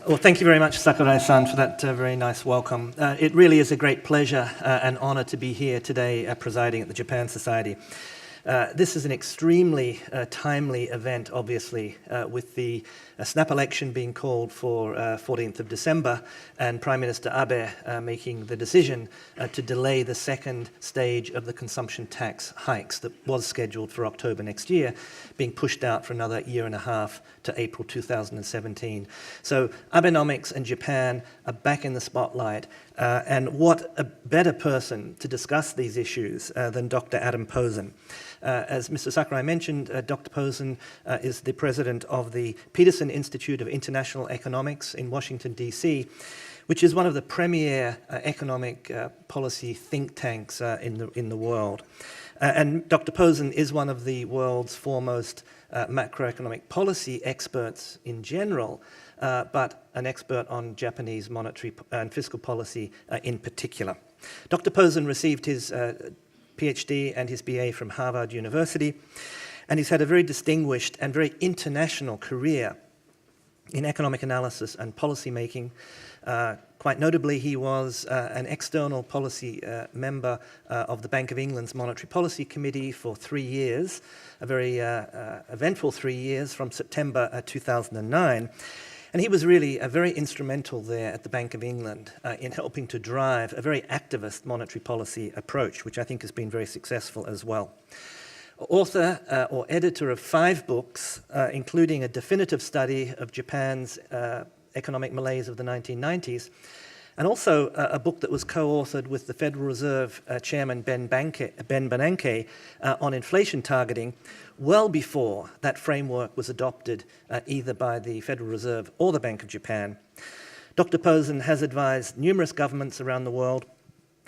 Well, thank you very much, Sakurai-san, for that very nice welcome. It really is a great pleasure and honor to be here today presiding at the Japan Society. This is an extremely timely event, obviously, with the snap election being called for 14th of December and Prime Minister Abe making the decision to delay the second stage of the consumption tax hikes that was scheduled for October next year, being pushed out for another year and a half to April 2017. So Abenomics and Japan are back in the spotlight. And what a better person to discuss these issues than Dr. Adam Posen. As Mr. Sakurai mentioned, Dr. Posen is the president of the Peterson Institute of International Economics in Washington, D.C., which is one of the premier economic policy think tanks in the world. And Dr. Posen is one of the world's foremost macroeconomic policy experts in general, but an expert on Japanese monetary and fiscal policy in particular. Dr. Posen received his PhD and his BA from Harvard University, and he's had a very distinguished and very international career in economic analysis and policy making. Quite notably, he was an external policy member of the Bank of England's Monetary Policy Committee for 3 years, a very eventful 3 years from September 2009. And he was really very instrumental there at the Bank of England in helping to drive a very activist monetary policy approach, which I think has been very successful as well. Author or editor of 5 books, including a definitive study of Japan's economic malaise of the 1990s, and also a book that was co-authored with the Federal Reserve Chairman Ben Bernanke on inflation targeting, well before that framework was adopted either by the Federal Reserve or the Bank of Japan. Dr. Posen has advised numerous governments around the world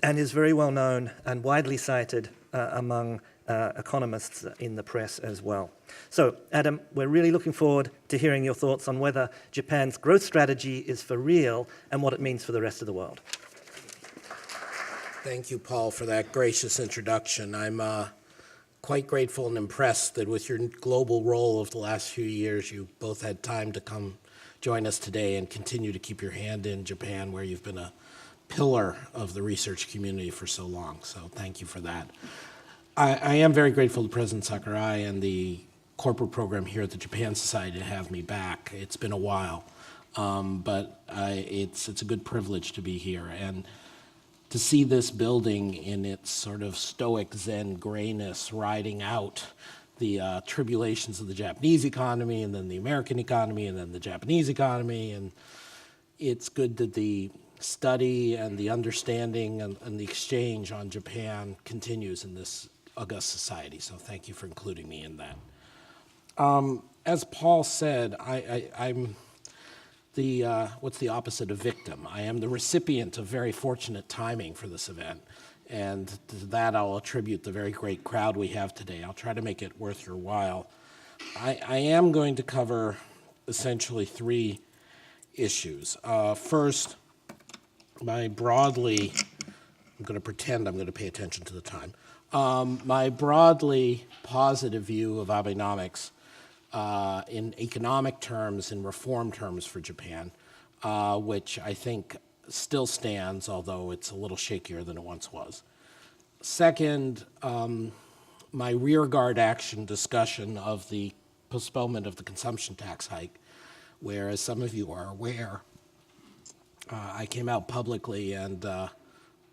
and is very well known and widely cited among economists in the press as well. So, Adam, we're really looking forward to hearing your thoughts on whether Japan's growth strategy is for real and what it means for the rest of the world. Thank you, Paul, for that gracious introduction. I'm quite grateful and impressed that with your global role of the last few years, you both had time to come join us today and continue to keep your hand in Japan, where you've been a pillar of the research community for so long. So thank you for that. I am very grateful to President Sakurai and the corporate program here at the Japan Society to have me back. It's been a while, but it's a good privilege to be here. And to see this building in its sort of stoic Zen grayness riding out the tribulations of the Japanese economy and then the American economy and then the Japanese economy. And it's good that the study and the understanding and the exchange on Japan continues in this august society. So thank you for including me in that. As Paul said, I'm the, what's the opposite of victim? I am the recipient of very fortunate timing for this event. And to that I'll attribute the very great crowd we have today. I'll try to make it worth your while. I am going to cover essentially 3 issues. First, I'm going to pretend I'm going to pay attention to the time. My broadly positive view of Abenomics in economic terms, in reform terms for Japan, which I think still stands, although it's a little shakier than it once was. Second, my rearguard action discussion of the postponement of the consumption tax hike, where, as some of you are aware, I came out publicly and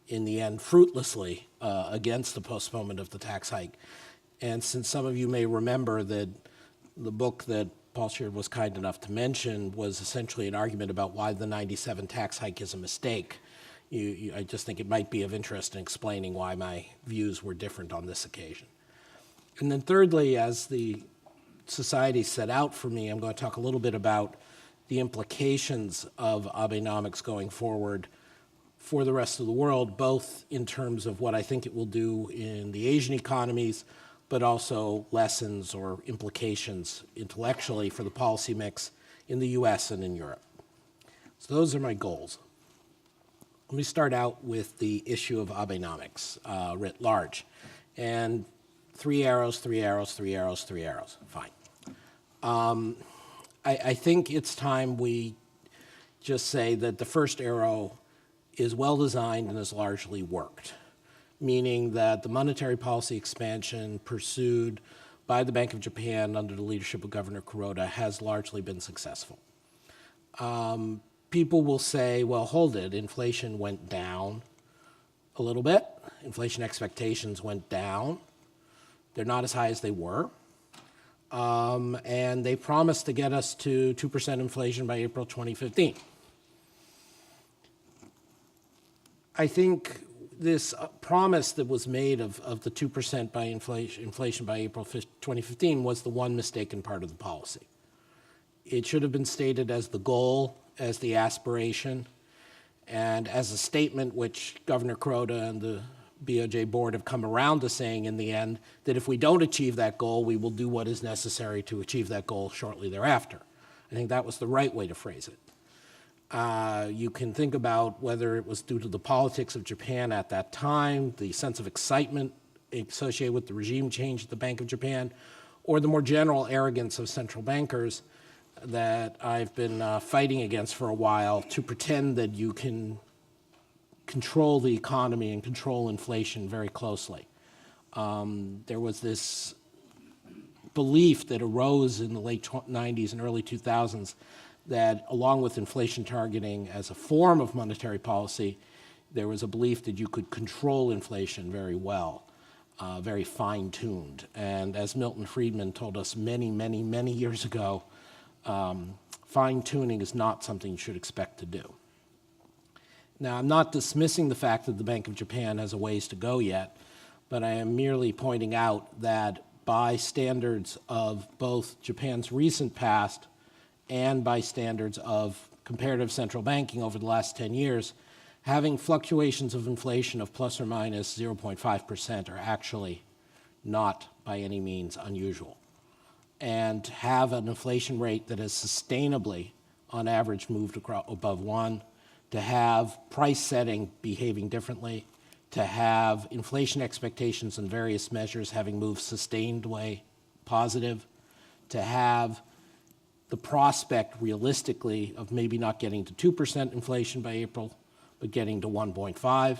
in the end fruitlessly against the postponement of the tax hike. And since some of you may remember that the book that Paul Sheard was kind enough to mention was essentially an argument about why the 97 tax hike is a mistake, I just think it might be of interest in explaining why my views were different on this occasion. And then thirdly, as the society set out for me, I'm going to talk a little bit about the implications of Abenomics going forward for the rest of the world, both in terms of what I think it will do in the Asian economies, but also lessons or implications intellectually for the policy mix in the US and in Europe. So those are my goals. Let me start out with the issue of Abenomics writ large. And 3 arrows, 3 arrows, 3 arrows, 3 arrows, fine. I think it's time we just say that the first arrow is well designed and has largely worked, meaning that the monetary policy expansion pursued by the Bank of Japan under the leadership of Governor Kuroda has largely been successful. People will say, well, hold it, inflation went down a little bit. Inflation expectations went down. They're not as high as they were. And they promised to get us to 2% inflation by April 2015. I think this promise that was made of the 2% by inflation by April 2015 was the one mistaken part of the policy. It should have been stated as the goal, as the aspiration, and as a statement which Governor Kuroda and the BOJ board have come around to saying in the end that if we don't achieve that goal, we will do what is necessary to achieve that goal shortly thereafter. I think that was the right way to phrase it. You can think about whether it was due to the politics of Japan at that time, the sense of excitement associated with the regime change at the Bank of Japan, or the more general arrogance of central bankers that I've been fighting against for a while, to pretend that you can control the economy and control inflation very closely. There was this belief that arose in the late 90s and early 2000s that along with inflation targeting as a form of monetary policy, there was a belief that you could control inflation very well, very fine-tuned. And as Milton Friedman told us many, many, many years ago, fine-tuning is not something you should expect to do. Now, I'm not dismissing the fact that the Bank of Japan has a ways to go yet, but I am merely pointing out that by standards of both Japan's recent past and by standards of comparative central banking over the last 10 years, having fluctuations of inflation of plus or minus 0.5% are actually not by any means unusual. And have an inflation rate that has sustainably, on average, moved above 1, to have price setting behaving differently, to have inflation expectations and various measures having moved sustained way positive, to have the prospect realistically of maybe not getting to 2% inflation by April, but getting to 1.5.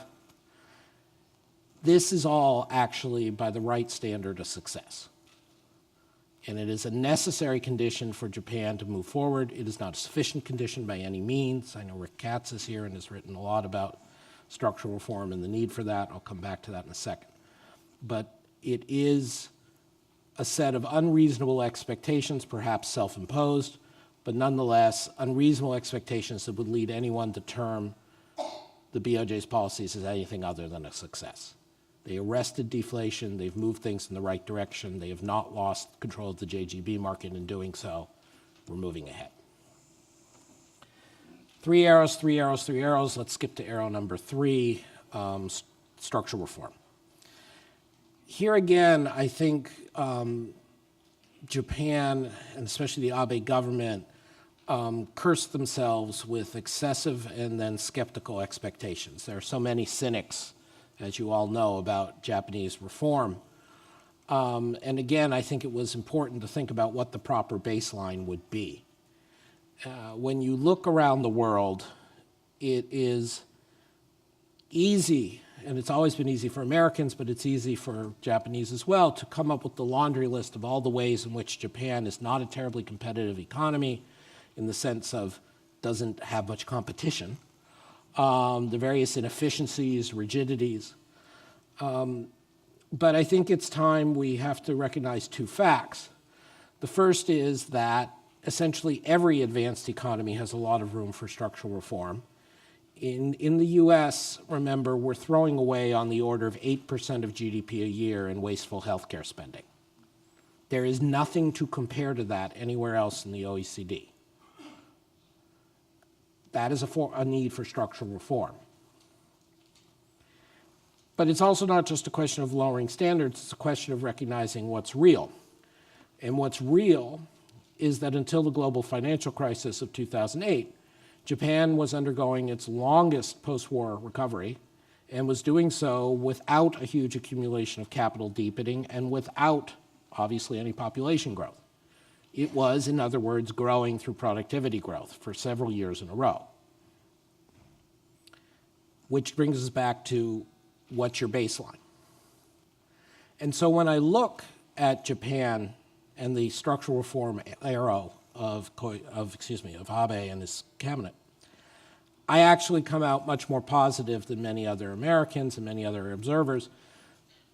This is all actually, by the right standard, a success. And it is a necessary condition for Japan to move forward. It is not a sufficient condition by any means. I know Rick Katz is here and has written a lot about structural reform and the need for that. I'll come back to that in a second. But it is a set of unreasonable expectations, perhaps self-imposed, but nonetheless unreasonable expectations that would lead anyone to term the BOJ's policies as anything other than a success. They arrested deflation, they've moved things in the right direction, they have not lost control of the JGB market in doing so. We're moving ahead. 3 arrows, 3 arrows, 3 arrows. Let's skip to arrow number 3, structural reform. Here again, I think Japan, and especially the Abe government, cursed themselves with excessive and then skeptical expectations. There are so many cynics, as you all know, about Japanese reform. And again, I think it was important to think about what the proper baseline would be. When you look around the world, it is easy, and it's always been easy for Americans, but it's easy for Japanese as well, to come up with the laundry list of all the ways in which Japan is not a terribly competitive economy in the sense of doesn't have much competition, the various inefficiencies, rigidities. But I think it's time we have to recognize 2 facts. The first is that essentially every advanced economy has a lot of room for structural reform. In the US, remember, we're throwing away on the order of 8% of GDP a year in wasteful healthcare spending. There is nothing to compare to that anywhere else in the OECD. That is a need for structural reform. But it's also not just a question of lowering standards, it's a question of recognizing what's real. And what's real is that until the global financial crisis of 2008, Japan was undergoing its longest post-war recovery and was doing so without a huge accumulation of capital deepening and without, obviously, any population growth. It was, in other words, growing through productivity growth for several years in a row. which brings us back to what's your baseline. And so when I look at Japan and the structural reform arrow of Abe and his cabinet, I actually come out much more positive than many other Americans and many other observers,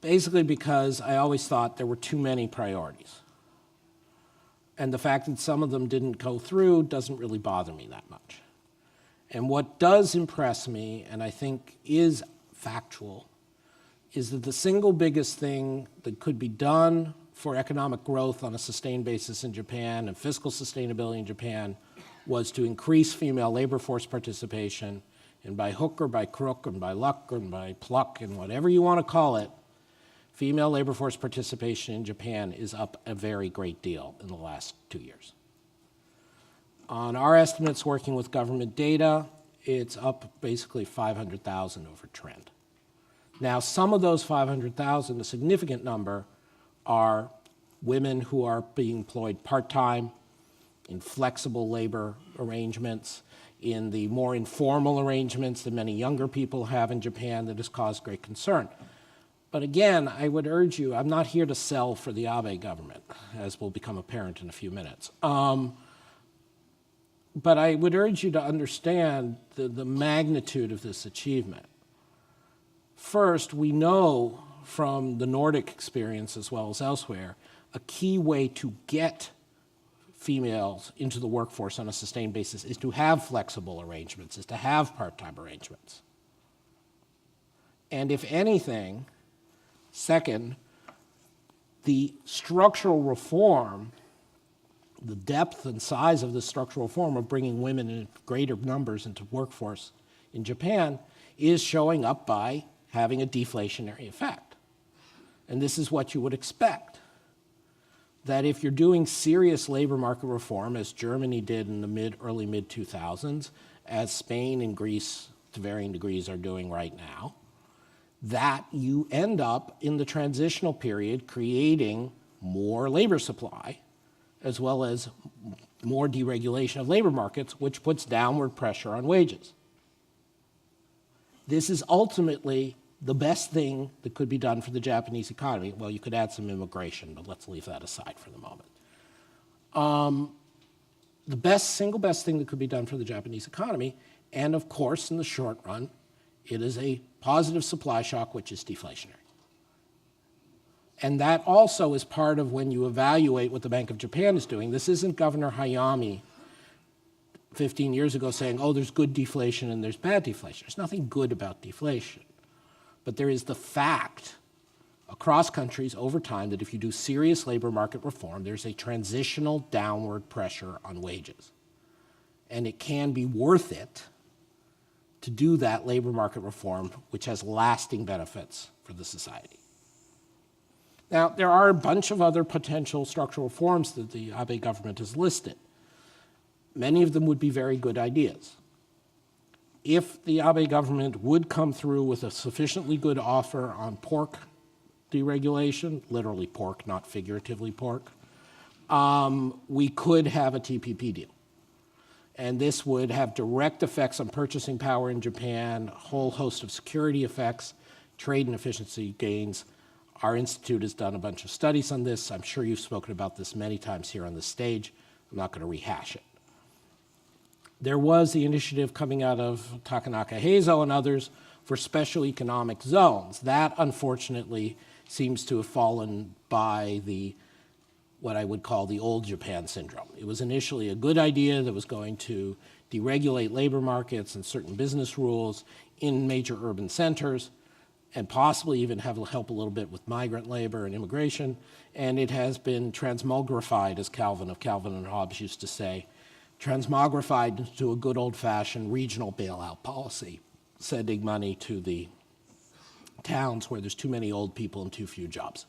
basically because I always thought there were too many priorities. And the fact that some of them didn't go through doesn't really bother me that much. And what does impress me, and I think is factual, is that the single biggest thing that could be done for economic growth on a sustained basis in Japan and fiscal sustainability in Japan was to increase female labor force participation, and by hook or by crook and by luck and by pluck and whatever you want to call it, female labor force participation in Japan is up a very great deal in the last 2 years. On our estimates, working with government data, it's up basically 500,000 over trend. Now, some of those 500,000, a significant number, are women who are being employed part-time, in flexible labor arrangements, in the more informal arrangements that many younger people have in Japan that has caused great concern. But again, I would urge you, I'm not here to sell for the Abe government, as will become apparent in a few minutes. But I would urge you to understand the magnitude of this achievement. First, we know from the Nordic experience as well as elsewhere, a key way to get females into the workforce on a sustained basis is to have flexible arrangements, is to have part-time arrangements. And if anything, second, the structural reform, the depth and size of the structural reform of bringing women in greater numbers into workforce in Japan is showing up by having a deflationary effect. And this is what you would expect, that if you're doing serious labor market reform, as Germany did in the early mid-2000s, as Spain and Greece to varying degrees are doing right now, that you end up in the transitional period creating more labor supply, as well as more deregulation of labor markets, which puts downward pressure on wages. This is ultimately the best thing that could be done for the Japanese economy. Well, you could add some immigration, but let's leave that aside for the moment. The single best thing that could be done for the Japanese economy, and of course, in the short run, it is a positive supply shock, which is deflationary. And that also is part of when you evaluate what the Bank of Japan is doing. This isn't Governor Hayami 15 years ago saying, oh, there's good deflation and there's bad deflation. There's nothing good about deflation. But there is the fact across countries over time that if you do serious labor market reform, there's a transitional downward pressure on wages. And it can be worth it to do that labor market reform, which has lasting benefits for the society. Now, there are a bunch of other potential structural reforms that the Abe government has listed. Many of them would be very good ideas. If the Abe government would come through with a sufficiently good offer on pork deregulation, literally pork, not figuratively pork, we could have a TPP deal. And this would have direct effects on purchasing power in Japan, a whole host of security effects, trade and efficiency gains. Our institute has done a bunch of studies on this. I'm sure you've spoken about this many times here on the stage. I'm not going to rehash it. There was the initiative coming out of Takanaka Heizo and others for special economic zones. That, unfortunately, seems to have fallen by what I would call the old Japan syndrome. It was initially a good idea that was going to deregulate labor markets and certain business rules in major urban centers, and possibly even help a little bit with migrant labor and immigration. And it has been transmogrified, as Calvin of Calvin and Hobbes used to say, transmogrified into a good old-fashioned regional bailout policy, sending money to the towns where there's too many old people and too few jobs.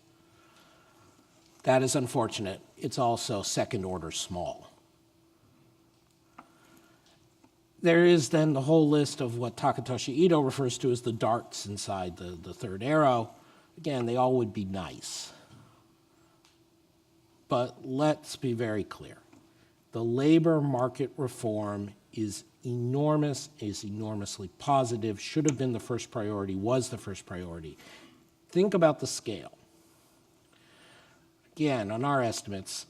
That is unfortunate. It's also second-order small. There is then the whole list of what Takatoshi Ito refers to as the darts inside the third arrow. Again, they all would be nice. But let's be very clear. The labor market reform is enormous, is enormously positive, should have been the first priority, was the first priority. Think about the scale. Again, on our estimates,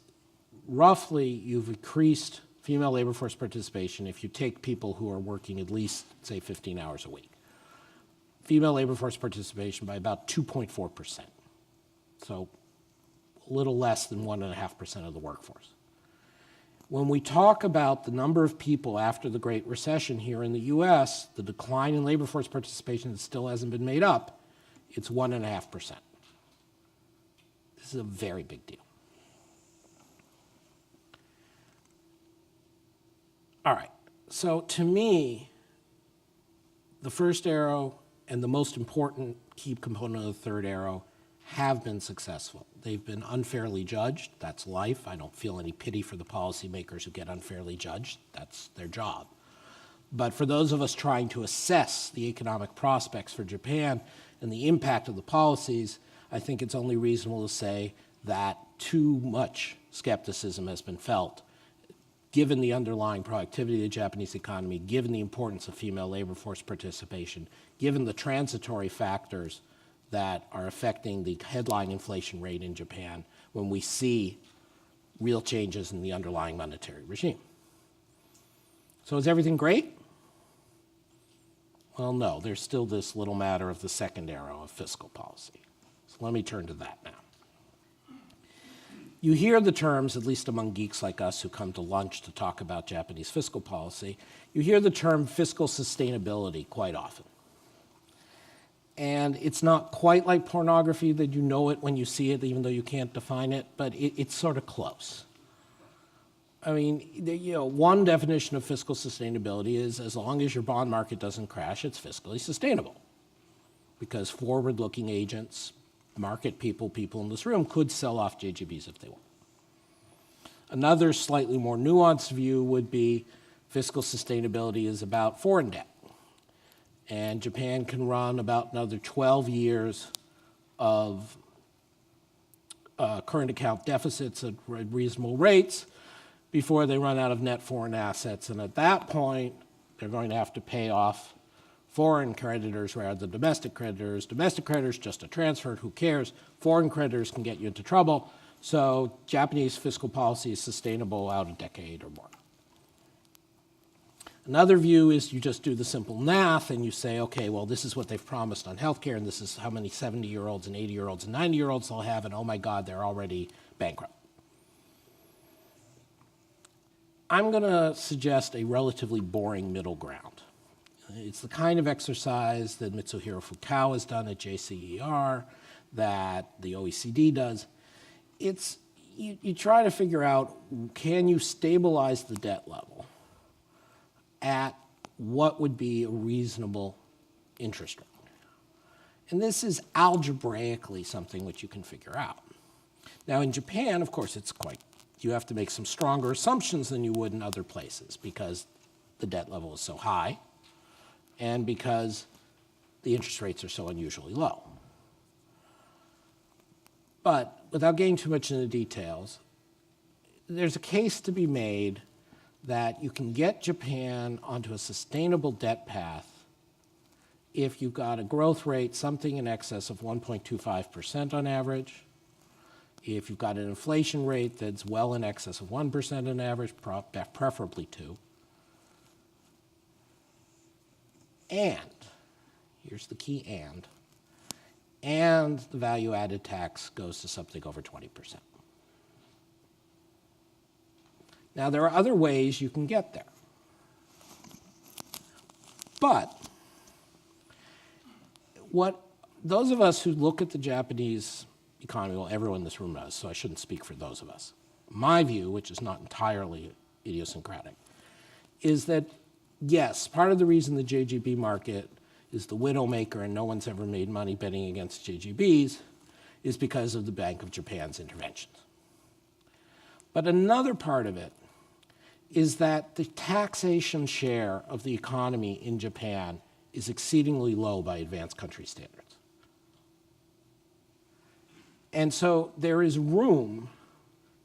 roughly you've increased female labor force participation if you take people who are working at least, say, 15 hours a week. Female labor force participation by about 2.4%. So a little less than 1.5% of the workforce. When we talk about the number of people after the Great Recession here in the US, the decline in labor force participation that still hasn't been made up, it's 1.5%. This is a very big deal. All right, so to me, the first arrow and the most important key component of the third arrow have been successful. They've been unfairly judged. That's life. I don't feel any pity for the policymakers who get unfairly judged. That's their job. But for those of us trying to assess the economic prospects for Japan and the impact of the policies, I think it's only reasonable to say that too much skepticism has been felt, given the underlying productivity of the Japanese economy, given the importance of female labor force participation, given the transitory factors that are affecting the headline inflation rate in Japan when we see real changes in the underlying monetary regime. So is everything great? Well, no, there's still this little matter of the second arrow of fiscal policy. So let me turn to that now. You hear the terms, at least among geeks like us who come to lunch to talk about Japanese fiscal policy, you hear the term fiscal sustainability quite often. And it's not quite like pornography that you know it when you see it, even though you can't define it, but it's sort of close. I mean, one definition of fiscal sustainability is as long as your bond market doesn't crash, it's fiscally sustainable. Because forward-looking agents, market people in this room could sell off JGBs if they want. Another slightly more nuanced view would be fiscal sustainability is about foreign debt. And Japan can run about another 12 years of current account deficits at reasonable rates before they run out of net foreign assets. And at that point, they're going to have to pay off foreign creditors rather than domestic creditors. Domestic creditors, just a transfer, who cares? Foreign creditors can get you into trouble. So Japanese fiscal policy is sustainable out a decade or more. Another view is you just do the simple math and you say, okay, well, this is what they've promised on healthcare, and this is how many 70-year-olds and 80-year-olds and 90-year-olds they'll have, and oh my God, they're already bankrupt. I'm going to suggest a relatively boring middle ground. It's the kind of exercise that Mitsuhiro Fukao has done at JCER, that the OECD does. It's you try to figure out, can you stabilize the debt level at what would be a reasonable interest rate? And this is algebraically something which you can figure out. Now in Japan, of course, you have to make some stronger assumptions than you would in other places because the debt level is so high and because the interest rates are so unusually low. But without getting too much into details, there's a case to be made that you can get Japan onto a sustainable debt path if you've got a growth rate something in excess of 1.25% on average, if you've got an inflation rate that's well in excess of 1% on average, preferably 2%, and, here's the key and the value-added tax goes to something over 20%. Now, there are other ways you can get there. But those of us who look at the Japanese economy, well, everyone in this room does, so I shouldn't speak for those of us. My view, which is not entirely idiosyncratic, is that, yes, part of the reason the JGB market is the widowmaker and no one's ever made money betting against JGBs is because of the Bank of Japan's interventions. But another part of it is that the taxation share of the economy in Japan is exceedingly low by advanced country standards. And so there is room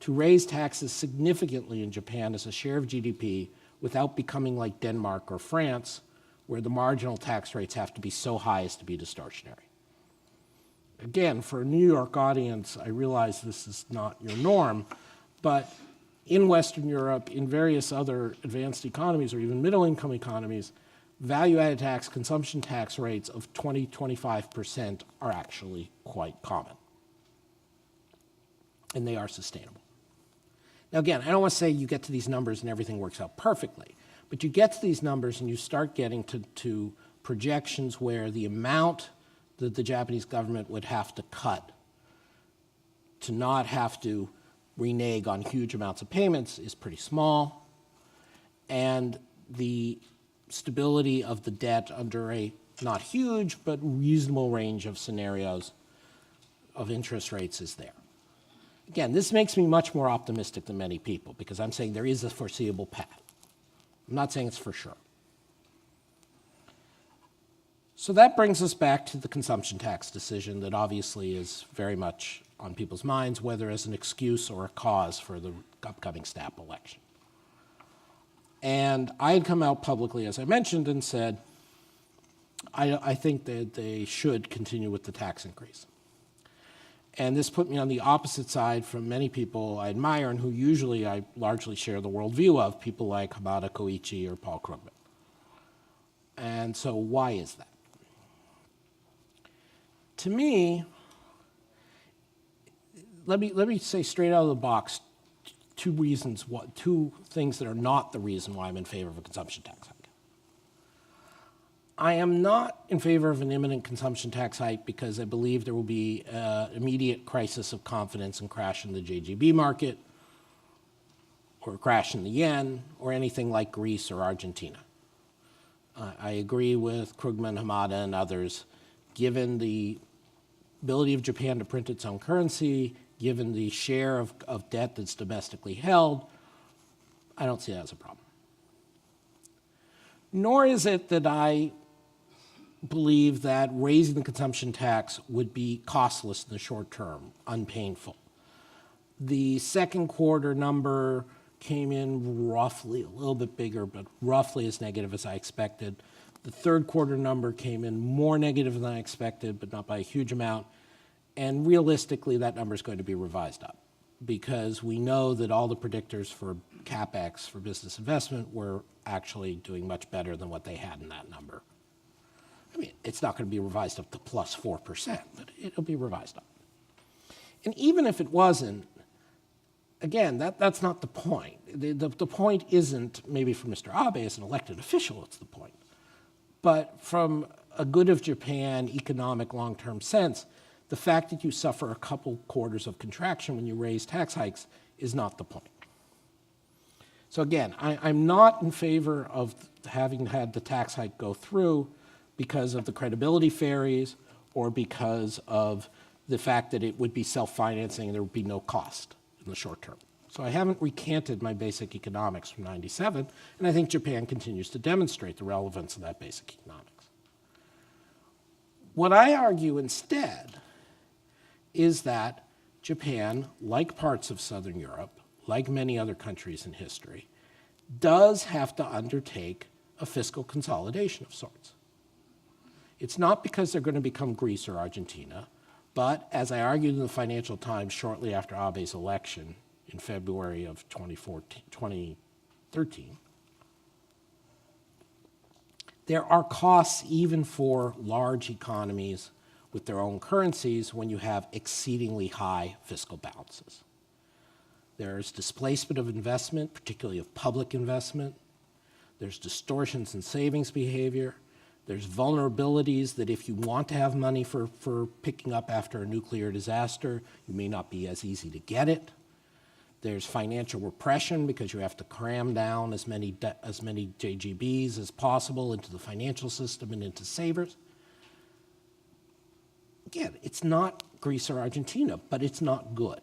to raise taxes significantly in Japan as a share of GDP without becoming like Denmark or France, where the marginal tax rates have to be so high as to be distortionary. Again, for a New York audience, I realize this is not your norm, but in Western Europe, in various other advanced economies or even middle-income economies, value-added tax, consumption tax rates of 20-25% are actually quite common. And they are sustainable. Now again, I don't want to say you get to these numbers and everything works out perfectly, but you get to these numbers and you start getting to projections where the amount that the Japanese government would have to cut to not have to renege on huge amounts of payments is pretty small, and the stability of the debt under a not huge but reasonable range of scenarios of interest rates is there. Again, this makes me much more optimistic than many people because I'm saying there is a foreseeable path. I'm not saying it's for sure. So that brings us back to the consumption tax decision that obviously is very much on people's minds, whether as an excuse or a cause for the upcoming SNAP election. And I had come out publicly, as I mentioned, and said, I think that they should continue with the tax increase. And this put me on the opposite side from many people I admire and who usually I largely share the worldview of, people like Hamada Koichi or Paul Krugman. And so why is that? To me, let me say straight out of the box two things that are not the reason why I'm in favor of a consumption tax hike. I am not in favor of an imminent consumption tax hike because I believe there will be an immediate crisis of confidence and crash in the JGB market, or a crash in the yen, or anything like Greece or Argentina. I agree with Krugman, Hamada, and others. Given the ability of Japan to print its own currency, given the share of debt that's domestically held, I don't see that as a problem. Nor is it that I believe that raising the consumption tax would be costless in the short term, unpainful. The second quarter number came in roughly, a little bit bigger, but roughly as negative as I expected. The third quarter number came in more negative than I expected, but not by a huge amount. And realistically, that number is going to be revised up because we know that all the predictors for CapEx, for business investment, were actually doing much better than what they had in that number. I mean, it's not going to be revised up to plus 4%, but it'll be revised up. And even if it wasn't, again, that's not the point. The point isn't, maybe for Mr. Abe as an elected official, it's the point. But from a good of Japan economic long-term sense, the fact that you suffer a couple quarters of contraction when you raise tax hikes is not the point. So again, I'm not in favor of having had the tax hike go through because of the credibility fairies or because of the fact that it would be self-financing and there would be no cost in the short term. So I haven't recanted my basic economics from '97, and I think Japan continues to demonstrate the relevance of that basic economics. What I argue instead is that Japan, like parts of Southern Europe, like many other countries in history, does have to undertake a fiscal consolidation of sorts. It's not because they're going to become Greece or Argentina, but as I argued in the Financial Times shortly after Abe's election in February of 2013, there are costs even for large economies with their own currencies when you have exceedingly high fiscal balances. There's displacement of investment, particularly of public investment. There's distortions in savings behavior. There's vulnerabilities that if you want to have money for picking up after a nuclear disaster, you may not be as easy to get it. There's financial repression because you have to cram down as many JGBs as possible into the financial system and into savers. Again, it's not Greece or Argentina, but it's not good.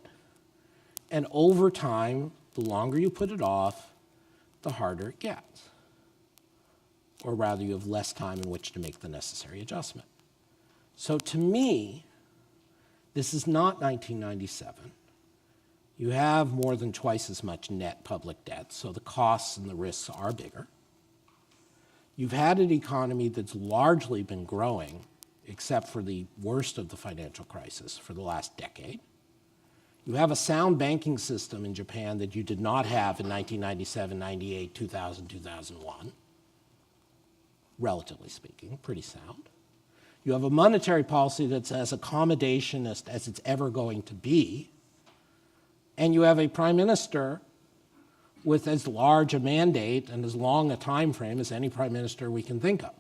And over time, the longer you put it off, the harder it gets. Or rather, you have less time in which to make the necessary adjustment. So to me, this is not 1997. You have more than twice as much net public debt, so the costs and the risks are bigger. You've had an economy that's largely been growing, except for the worst of the financial crisis, for the last decade. You have a sound banking system in Japan that you did not have in 1997, 98, 2000, 2001, relatively speaking, pretty sound. You have a monetary policy that's as accommodationist as it's ever going to be. And you have a prime minister with as large a mandate and as long a time frame as any prime minister we can think of.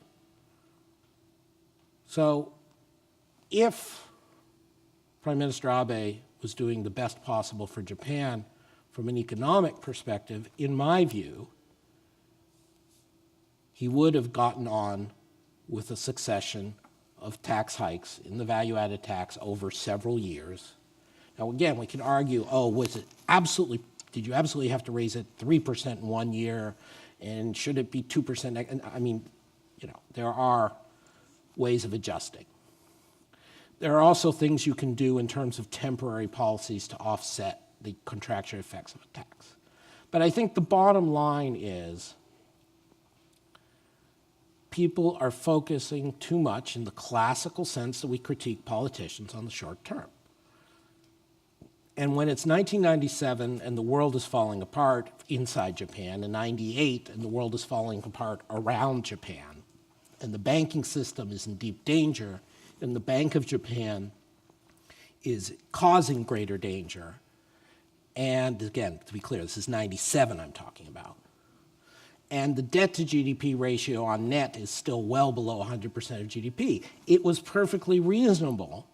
So if Prime Minister Abe was doing the best possible for Japan from an economic perspective, in my view, he would have gotten on with a succession of tax hikes in the value-added tax over several years. Now, again, we can argue, did you absolutely have to raise it 3% in 1 year, and should it be 2%? And I mean, there are ways of adjusting. There are also things you can do in terms of temporary policies to offset the contractionary effects of a tax. But I think the bottom line is people are focusing too much in the classical sense that we critique politicians on the short term. And when it's 1997 and the world is falling apart inside Japan, and 98 and the world is falling apart around Japan, and the banking system is in deep danger, and the Bank of Japan is causing greater danger, and again, to be clear, this is 97 I'm talking about, and the debt to GDP ratio on net is still well below 100% of GDP, it was perfectly reasonable,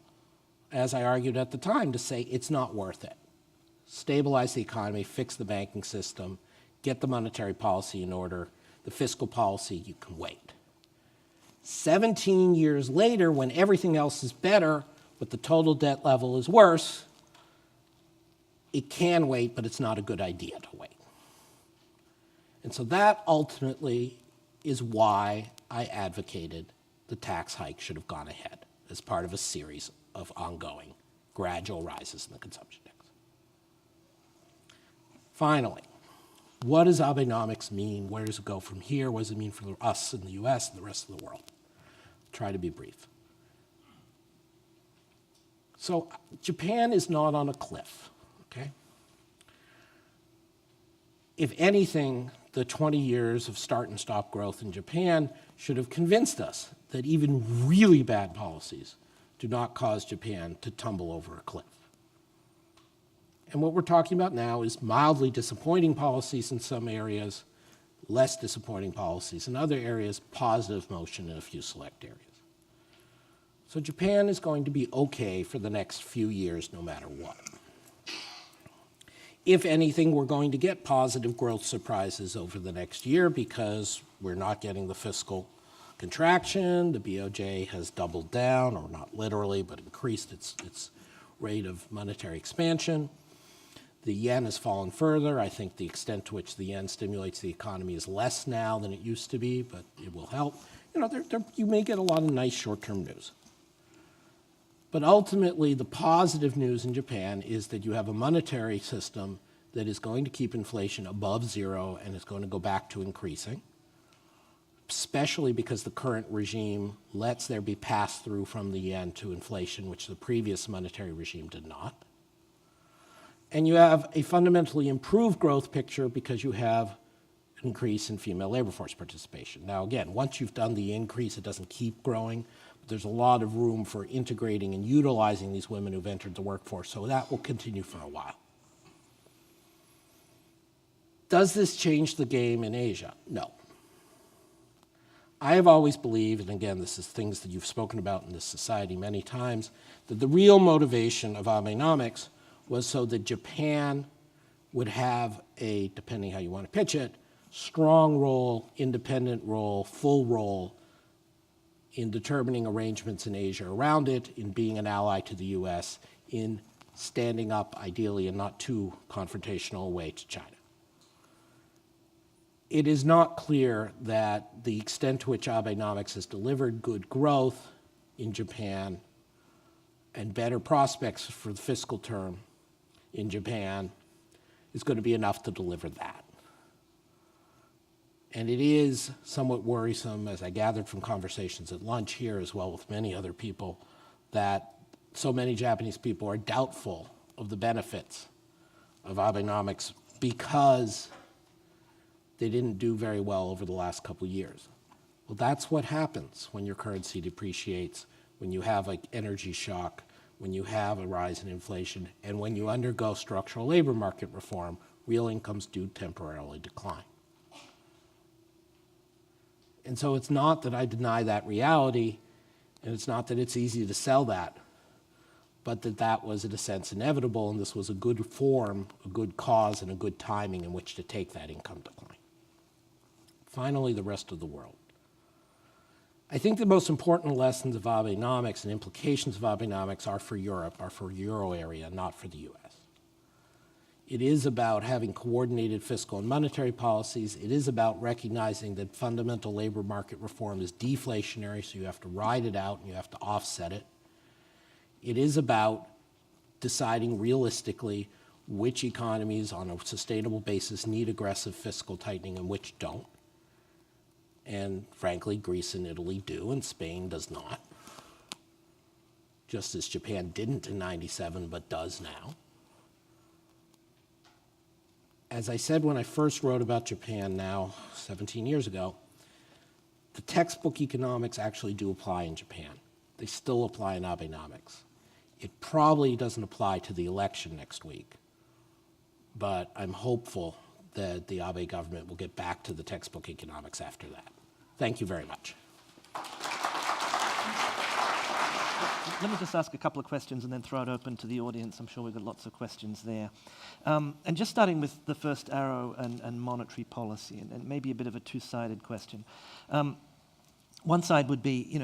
as I argued at the time, to say it's not worth it. Stabilize the economy, fix the banking system, get the monetary policy in order, the fiscal policy, you can wait. 17 years later, when everything else is better, but the total debt level is worse, it can wait, but it's not a good idea to wait. And so that ultimately is why I advocated the tax hike should have gone ahead as part of a series of ongoing gradual rises in the consumption tax. Finally, what does Abenomics mean? Where does it go from here? What does it mean for us in the US and the rest of the world? Try to be brief. So Japan is not on a cliff, okay? If anything, the 20 years of start and stop growth in Japan should have convinced us that even really bad policies do not cause Japan to tumble over a cliff. And what we're talking about now is mildly disappointing policies in some areas, less disappointing policies in other areas, positive motion in a few select areas. So Japan is going to be okay for the next few years no matter what. If anything, we're going to get positive growth surprises over the next year because we're not getting the fiscal contraction. The BOJ has doubled down, or not literally, but increased its rate of monetary expansion. The yen has fallen further. I think the extent to which the yen stimulates the economy is less now than it used to be, but it will help. You may get a lot of nice short-term news. But ultimately, the positive news in Japan is that you have a monetary system that is going to keep inflation above zero and is going to go back to increasing, especially because the current regime lets there be pass-through from the yen to inflation, which the previous monetary regime did not. And you have a fundamentally improved growth picture because you have an increase in female labor force participation. Now, again, once you've done the increase, it doesn't keep growing. There's a lot of room for integrating and utilizing these women who've entered the workforce, so that will continue for a while. Does this change the game in Asia? No. I have always believed, and again, this is things that you've spoken about in this society many times, that the real motivation of Abenomics was so that Japan would have a, depending how you want to pitch it, strong role, independent role, full role in determining arrangements in Asia around it, in being an ally to the US, in standing up, ideally, in not too confrontational a way to China. It is not clear that the extent to which Abenomics has delivered good growth in Japan and better prospects for the fiscal term in Japan is going to be enough to deliver that. And it is somewhat worrisome, as I gathered from conversations at lunch here as well with many other people, that so many Japanese people are doubtful of the benefits of Abenomics because they didn't do very well over the last couple years. Well, that's what happens when your currency depreciates, when you have an energy shock, when you have a rise in inflation, and when you undergo structural labor market reform, real incomes do temporarily decline. And so it's not that I deny that reality, and it's not that it's easy to sell that, but that was, in a sense, inevitable, and this was a good form, a good cause, and a good timing in which to take that income decline. Finally, the rest of the world. I think the most important lessons of Abenomics and implications of Abenomics are for Europe, are for Euro area, not for the US. It is about having coordinated fiscal and monetary policies. It is about recognizing that fundamental labor market reform is deflationary, so you have to ride it out and you have to offset it. It is about deciding realistically which economies on a sustainable basis need aggressive fiscal tightening and which don't. And frankly, Greece and Italy do, and Spain does not. Just as Japan didn't in '97, but does now. As I said when I first wrote about Japan now 17 years ago, the textbook economics actually do apply in Japan. They still apply in Abenomics. It probably doesn't apply to the election next week, but I'm hopeful that the Abe government will get back to the textbook economics after that. Thank you very much. Let me just ask a couple of questions and then throw it open to the audience. I'm sure we've got lots of questions there. And just starting with the first arrow and monetary policy, and maybe a bit of a two-sided question. One side would be,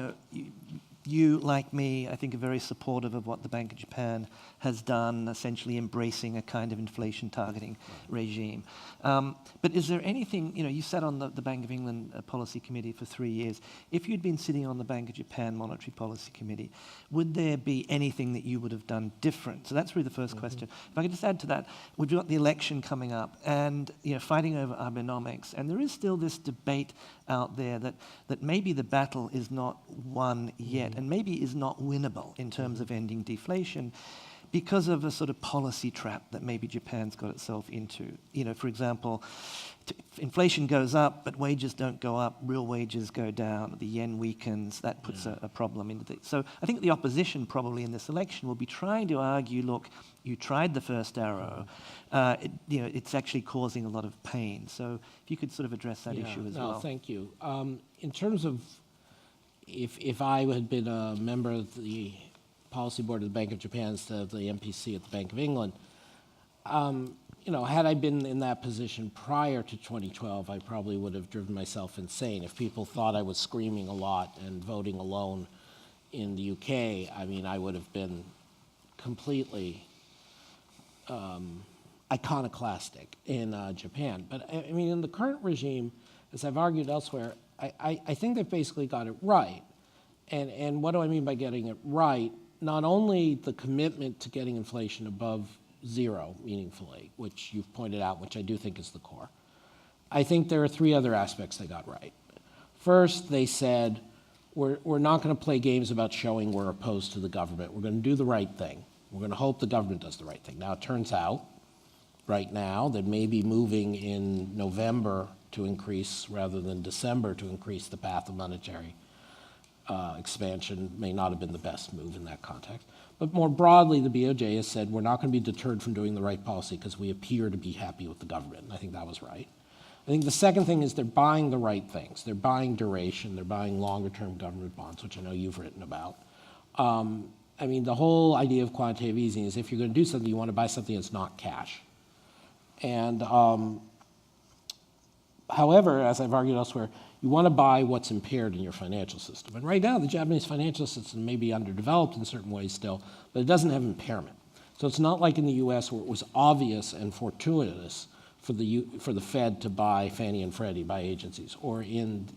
you, like me, I think are very supportive of what the Bank of Japan has done, essentially embracing a kind of inflation targeting regime. But is there anything, you sat on the Bank of England Policy Committee for 3 years. If you'd been sitting on the Bank of Japan Monetary Policy Committee, would there be anything that you would have done different? So that's really the first question. If I could just add to that, we've got the election coming up and fighting over Abenomics, and there is still this debate out there that maybe the battle is not won yet, and maybe is not winnable in terms of ending deflation because of a sort of policy trap that maybe Japan's got itself into. For example, inflation goes up, but wages don't go up, real wages go down, the yen weakens, that puts a problem into it. So I think the opposition probably in this election will be trying to argue, look, you tried the first arrow, it's actually causing a lot of pain. So if you could sort of address that issue as well. Thank you. In terms of if I had been a member of the policy board of the Bank of Japan instead of the MPC at the Bank of England, had I been in that position prior to 2012, I probably would have driven myself insane. If people thought I was screaming a lot and voting alone in the UK, I would have been completely iconoclastic in Japan. But in the current regime, as I've argued elsewhere, I think they've basically got it right. And what do I mean by getting it right? Not only the commitment to getting inflation above zero meaningfully, which you've pointed out, which I do think is the core. I think there are three other aspects they got right. First, they said, we're not going to play games about showing we're opposed to the government. We're going to do the right thing. We're going to hope the government does the right thing. Now, it turns out, right now, that maybe moving in November to increase, rather than December to increase the path of monetary expansion may not have been the best move in that context. But more broadly, the BOJ has said we're not going to be deterred from doing the right policy because we appear to be happy with the government. And I think that was right. I think the second thing is they're buying the right things. They're buying duration. They're buying longer-term government bonds, which I know you've written about. The whole idea of quantitative easing is if you're going to do something, you want to buy something that's not cash. And however, as I've argued elsewhere, you want to buy what's impaired in your financial system. And right now, the Japanese financial system may be underdeveloped in certain ways still, but it doesn't have impairment. So it's not like in the US where it was obvious and fortuitous for the Fed to buy Fannie and Freddie, buy agencies, or in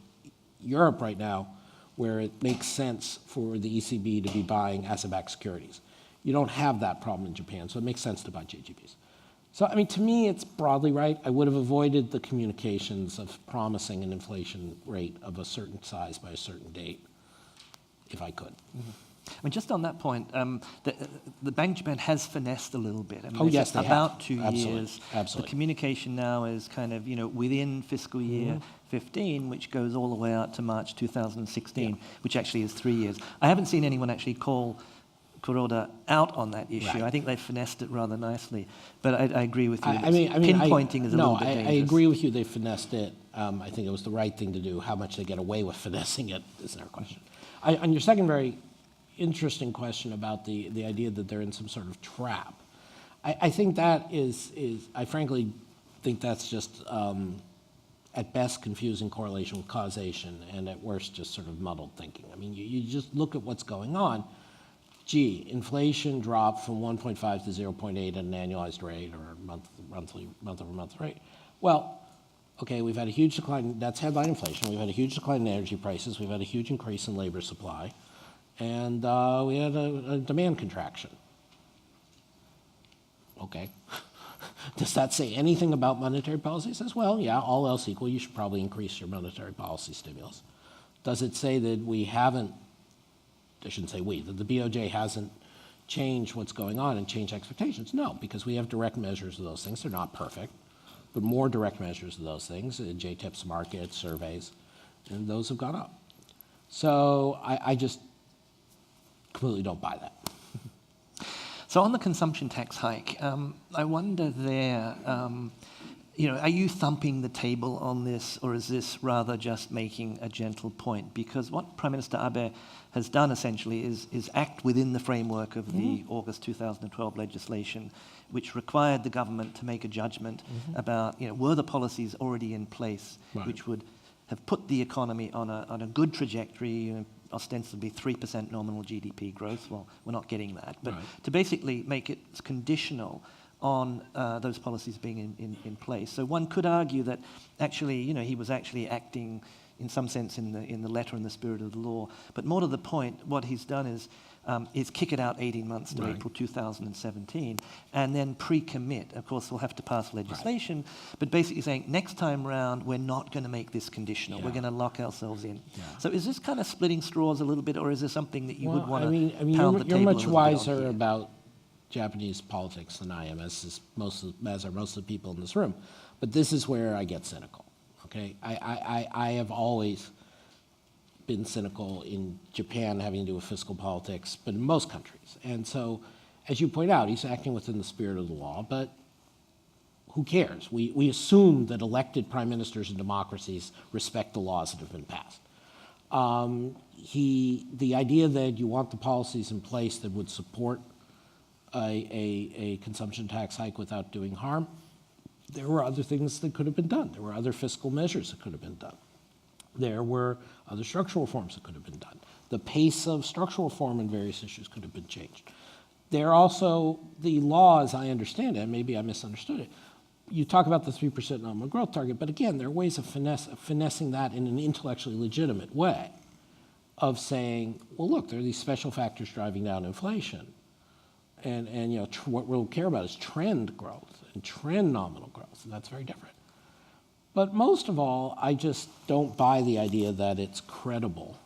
Europe right now where it makes sense for the ECB to be buying asset-backed securities. You don't have that problem in Japan, so it makes sense to buy JGBs. So, I mean, to me, it's broadly right. I would have avoided the communications of promising an inflation rate of a certain size by a certain date, if I could. I mean, just on that point, the Bank of Japan has finessed a little bit. I mean, Oh, yes, they about have. 2 Absolutely. years. Absolutely. The communication now is kind of, within fiscal year 15, which goes all the way out to March 2016, which actually is 3 years. I haven't seen anyone actually call Kuroda out on that issue. Right. I think they've finessed it rather nicely. But I agree with you. Pinpointing is a little bit I dangerous. agree with you. They finessed it. I think it was the right thing to do. How much they get away with finessing it is another question. On your second very interesting question about the idea that they're in some sort of trap, I think that is I frankly think that's just at best confusing correlation with causation, and at worst just sort of muddled thinking. I mean, you just look at what's going on. Gee, inflation dropped from 1.5 to 0.8 at an annualized rate or month-over-month rate. Well, okay, we've had a huge decline. That's headline inflation. We've had a huge decline in energy prices. We've had a huge increase in labor supply. And we had a demand contraction. Okay. Does that say anything about monetary policy? It says, well, yeah, all else equal, you should probably increase your monetary policy stimulus. Does it say that we haven't, I shouldn't say we, that the BOJ hasn't changed what's going on and changed expectations? No, because we have direct measures of those things. They're not perfect, but more direct measures of those things, JTIPS market, surveys, and those have gone up. So I just completely don't buy that. So on the consumption tax hike, I wonder there, are you thumping the table on this, or is this rather just making a gentle point? Because what Prime Minister Abe has done essentially is act within the framework of the August 2012 legislation, which required the government to make a judgment about, were the policies already in place, which would have put the economy on a good trajectory, ostensibly 3% nominal GDP growth. Well, we're not getting that. But to basically make it conditional on those policies being in place. So one could argue that actually, he was actually acting in some sense in the letter and the spirit of the law. But more to the point, what he's done is kick it out 18 months to April 2017 and then pre-commit. Of course, we'll have to pass legislation, but basically saying next time round, we're not going to make this conditional. We're going to lock ourselves in. So is this kind of splitting straws a little bit, or is there something that you would want to pound the table? You're much wiser about Japanese politics than I am, as are most of the people in this room. But this is where I get cynical. Okay, I have always been cynical in Japan having to do with fiscal politics, but in most countries. And so, as you point out, he's acting within the spirit of the law, but who cares? We assume that elected prime ministers in democracies respect the laws that have been passed. The idea that you want the policies in place that would support a consumption tax hike without doing harm, there were other things that could have been done. There were other fiscal measures that could have been done. There were other structural reforms that could have been done. The pace of structural reform in various issues could have been changed. There are also the law, as I understand it, and maybe I misunderstood it. You talk about the 3% nominal growth target, but again, there are ways of finessing that in an intellectually legitimate way of saying, well, look, there are these special factors driving down inflation. And what we'll care about is trend growth and trend nominal growth, and that's very different. But most of all, I just don't buy the idea that it's credible,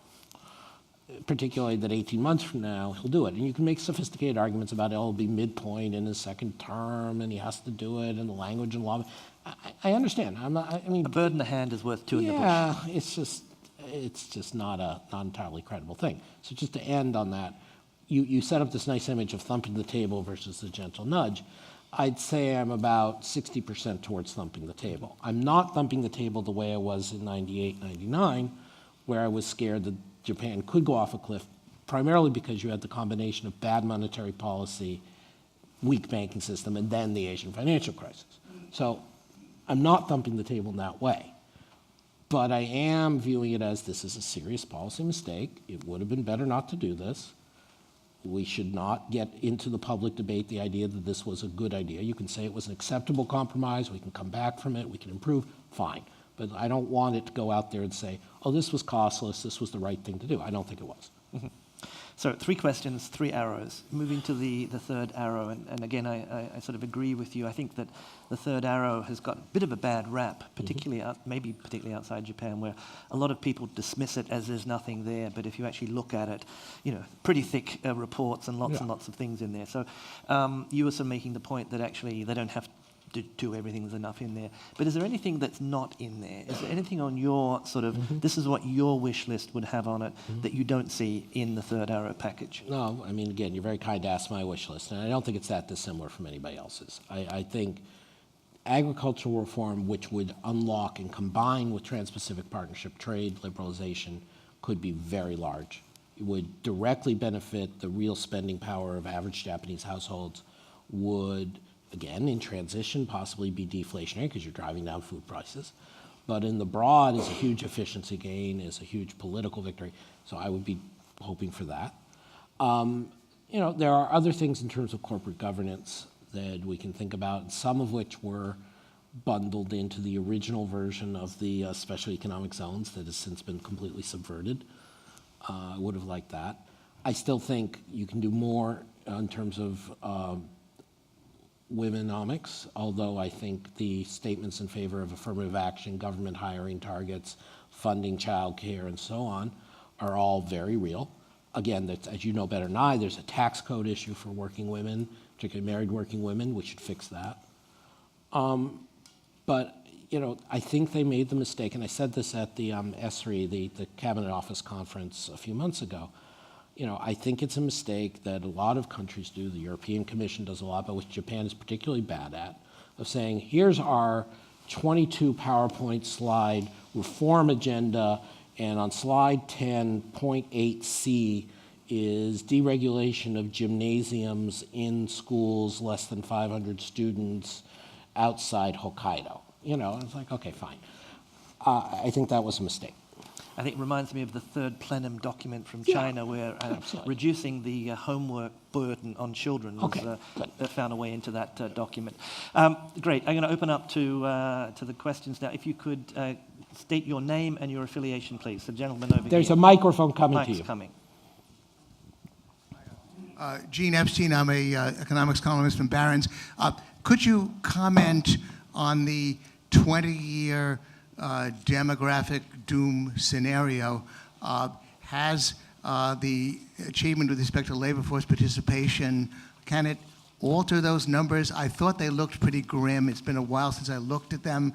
particularly that 18 months from now he'll do it. And you can make sophisticated arguments about it'll be midpoint in his second term and he has to do it and the language and law. I understand. I mean, a bird in the hand is worth two in the bush. Yeah, it's just not an entirely credible thing. So just to end on that, you set up this nice image of thumping the table versus the gentle nudge. I'd say I'm about 60% towards thumping the table. I'm not thumping the table the way I was in 98, 99, where I was scared that Japan could go off a cliff, primarily because you had the combination of bad monetary policy, weak banking system, and then the Asian financial crisis. So I'm not thumping the table in that way. But I am viewing it as this is a serious policy mistake. It would have been better not to do this. We should not get into the public debate the idea that this was a good idea. You can say it was an acceptable compromise, we can come back from it, we can improve, fine. But I don't want it to go out there and say, oh, this was costless, this was the right thing to do. I don't think it was. So 3 questions, 3 arrows. Moving to the third arrow, and again, I sort of agree with you. I think that the third arrow has got a bit of a bad rap, particularly maybe particularly outside Japan, where a lot of people dismiss it as there's nothing there. But if you actually look at it, pretty thick reports and lots and lots of things in there. So you were sort of making the point that actually they don't have to do everything, there's enough in there. But is there anything that's not in there? Is there anything on your sort of, this is what your wish list would have on it that you don't see in the third arrow package? No, I mean, again, you're very kind to ask my wish list, and I don't think it's that dissimilar from anybody else's. I think agricultural reform, which would unlock and combine with Trans-Pacific Partnership trade liberalization, could be very large. It would directly benefit the real spending power of average Japanese households, would, again, in transition, possibly be deflationary because you're driving down food prices. But in the broad is a huge efficiency gain, is a huge political victory. So I would be hoping for that. There are other things in terms of corporate governance that we can think about, some of which were bundled into the original version of the special economic zones that has since been completely subverted. I would have liked that. I still think you can do more in terms of womenomics, although I think the statements in favor of affirmative action, government hiring targets, funding childcare, and so on are all very real. Again, as you know better than I, there's a tax code issue for working women, particularly married working women. We should fix that. But I think they made the mistake, and I said this at the ESRI, the Cabinet Office Conference a few months ago. I think it's a mistake that a lot of countries do. The European Commission does a lot, but which Japan is particularly bad at, of saying, here's our 22 PowerPoint slide reform agenda, and on slide 10.8C is deregulation of gymnasiums in schools less than 500 students outside Hokkaido. It's like, okay, fine. I think that was a mistake. I think it reminds me of the third plenum document from China where reducing the homework burden on children was found a way into that document. Great. I'm going to open up to the questions now. If you could state your name and your affiliation, please. The gentleman over here. There's a microphone coming to you. Mic's coming. Gene Epstein, I'm a economics columnist from Barron's. Could you comment on the 20-year demographic doom scenario? Has the achievement with respect to labor force participation, can it alter those numbers? I thought they looked pretty grim. It's been a while since I looked at them.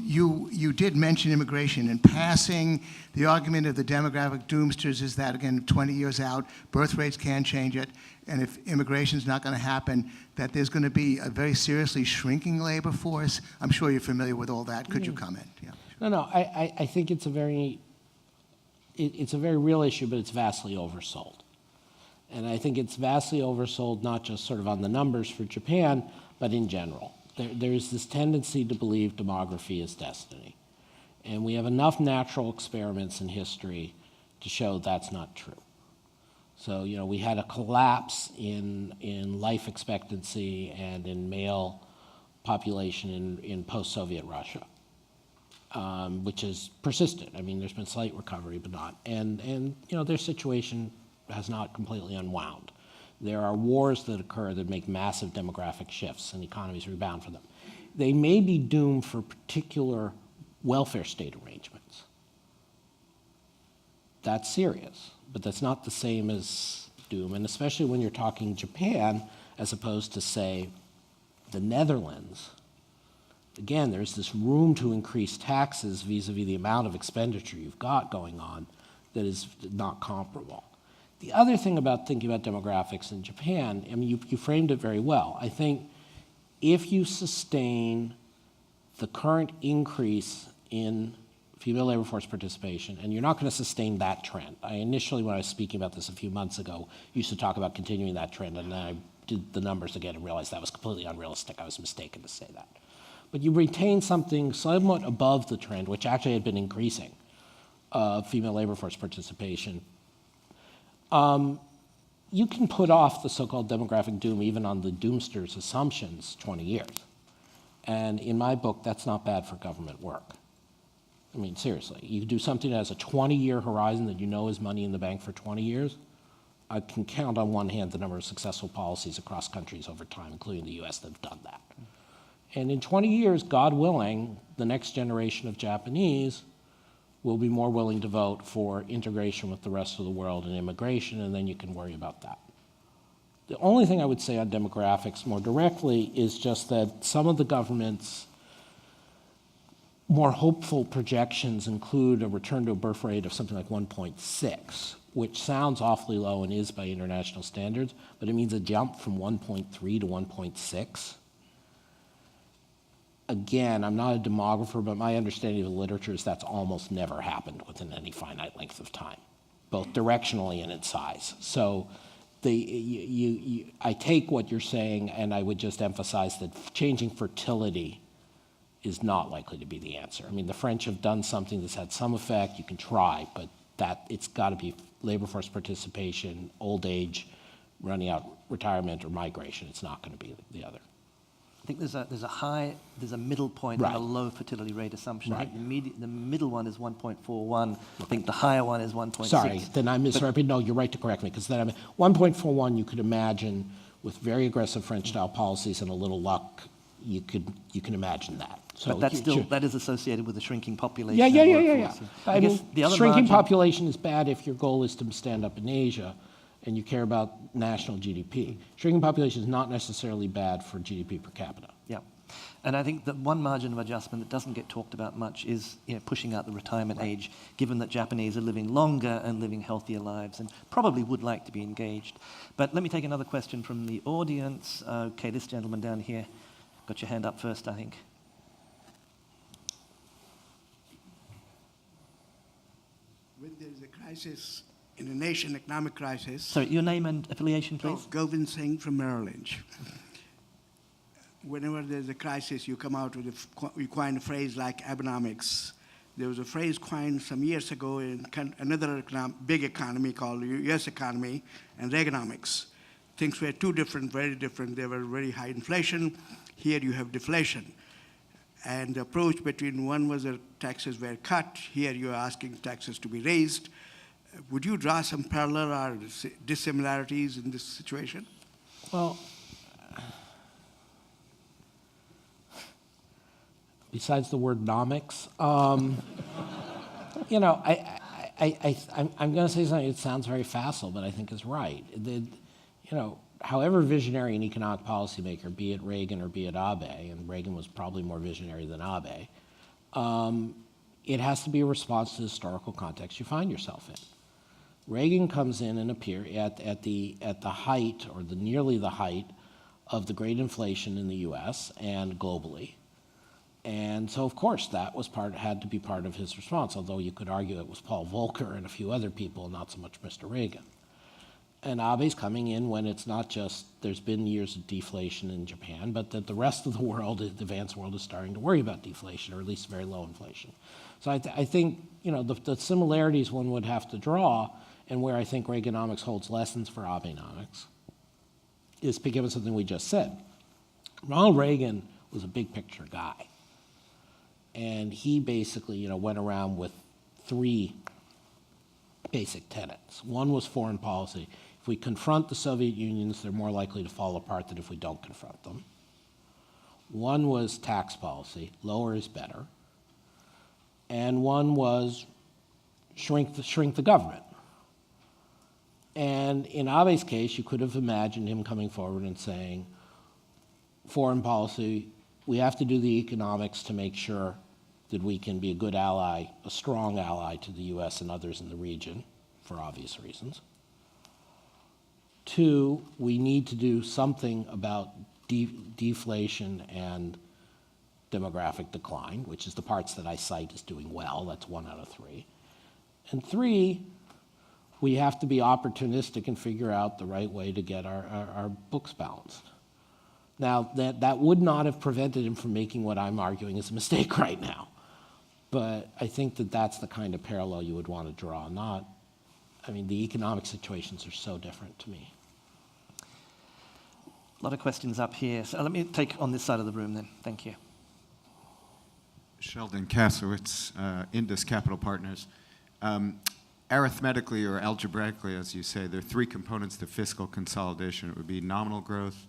You did mention immigration. In passing, the argument of the demographic doomsters is that, again, 20 years out, birth rates can change it, and if immigration is not going to happen, that there's going to be a very seriously shrinking labor force. I'm sure you're familiar with all that. Could you comment? Yeah. No, I think it's a very real issue, but it's vastly oversold. And I think it's vastly oversold not just sort of on the numbers for Japan, but in general. There's this tendency to believe demography is destiny. And we have enough natural experiments in history to show that's not true. So, we had a collapse in life expectancy and in male population in post-Soviet Russia, which is persistent. I mean, there's been slight recovery, but not. And their situation has not completely unwound. There are wars that occur that make massive demographic shifts and economies rebound from them. They may be doomed for particular welfare state arrangements. That's serious, but that's not the same as doom, and especially when you're talking Japan as opposed to, say, the Netherlands. Again, there's this room to increase taxes vis-a-vis the amount of expenditure you've got going on that is not comparable. The other thing about thinking about demographics in Japan, I mean, you framed it very well. I think if you sustain the current increase in female labor force participation, and you're not going to sustain that trend. I initially, when I was speaking about this a few months ago, used to talk about continuing that trend, and then I did the numbers again and realized that was completely unrealistic. I was mistaken to say that. But you retain something somewhat above the trend, which actually had been increasing, female labor force participation. You can put off the so-called demographic doom even on the doomster's assumptions 20 years. And in my book, that's not bad for government work. I mean, seriously, you do something that has a 20-year horizon that you know is money in the bank for 20 years, I can count on one hand the number of successful policies across countries over time, including the US, that have done that. And in 20 years, God willing, the next generation of Japanese will be more willing to vote for integration with the rest of the world and immigration, and then you can worry about that. The only thing I would say on demographics more directly is just that some of the government's more hopeful projections include a return to a birth rate of something like 1.6, which sounds awfully low and is by international standards, but it means a jump from 1.3 to 1.6. Again, I'm not a demographer, but my understanding of the literature is that's almost never happened within any finite length of time, both directionally and in size. So I take what you're saying, and I would just emphasize that changing fertility is not likely to be the answer. I mean, the French have done something that's had some effect. You can try, but it's got to be labor force participation, old age, running out retirement, or migration. It's not going to be the other. I think there's a middle point Right. and a low fertility rate assumption. I Right. think the middle one is 1.41. I think the higher one is 1.6. Sorry, then I misrepresented. No, you're right to correct me, because then 1.41 you could imagine with very aggressive French-style policies and a little luck, you can imagine that. So But that's still, sure. that is associated with a shrinking population. Yeah. and workforce. I guess mean, the other shrinking margin- population is bad if your goal is to stand up in Asia and you care about national GDP. Shrinking population is not necessarily bad for GDP per capita. Yeah. And I think that one margin of adjustment that doesn't get talked about much is pushing out the retirement age, given that Japanese are living longer and living healthier lives and probably would like to be engaged. But let me take another question from the audience. Okay, this gentleman down here. Got your hand up first, I think. When there is a crisis in a nation, economic crisis. So your name and affiliation, please. Govind Singh from Merrill Lynch. Whenever there's a crisis, you come out with you coin a phrase like Abenomics. There was a phrase coined some years ago in another big economy called U.S. economy and Reaganomics. Things were very different. There were very high inflation. Here you have deflation. And the approach between one was that taxes were cut. Here you are asking taxes to be raised. Would you draw some parallel or dissimilarities in this situation? Well, besides the word nomics, I'm going to say something that sounds very facile, but I think is right. However visionary an economic policymaker, be it Reagan or be it Abe, and Reagan was probably more visionary than Abe, it has to be a response to the historical context you find yourself in. Reagan comes in and appears at the height, or nearly the height, of the great inflation in the U.S. and globally. And so, of course, that had to be part of his response, although you could argue it was Paul Volcker and a few other people, not so much Mr. Reagan. And Abe's coming in when it's not just there's been years of deflation in Japan, but that the rest of the world, the advanced world, is starting to worry about deflation, or at least very low inflation. So I think the similarities one would have to draw, and where I think Reaganomics holds lessons for Abenomics, is given something we just said. Ronald Reagan was a big picture guy. And he basically, went around with three basic tenets. One was foreign policy. If we confront the Soviet Unions, they're more likely to fall apart than if we don't confront them. One was tax policy. Lower is better. And one was shrink the government. And in Abe's case, you could have imagined him coming forward and saying, foreign policy, we have to do the economics to make sure that we can be a good ally, a strong ally to the US and others in the region, for obvious reasons. Two, we need to do something about deflation and demographic decline, which is the parts that I cite as doing well. That's 1 out of 3. And 3, we have to be opportunistic and figure out the right way to get our books balanced. Now, that would not have prevented him from making what I'm arguing is a mistake right now. But I think that that's the kind of parallel you would want to draw. The economic situations are so different to me. A lot of questions up here. So let me take on this side of the room then. Thank you. Sheldon Kasowitz, Indus Capital Partners. arithmetically or algebraically, as you say, there are three components to fiscal consolidation. It would be nominal growth,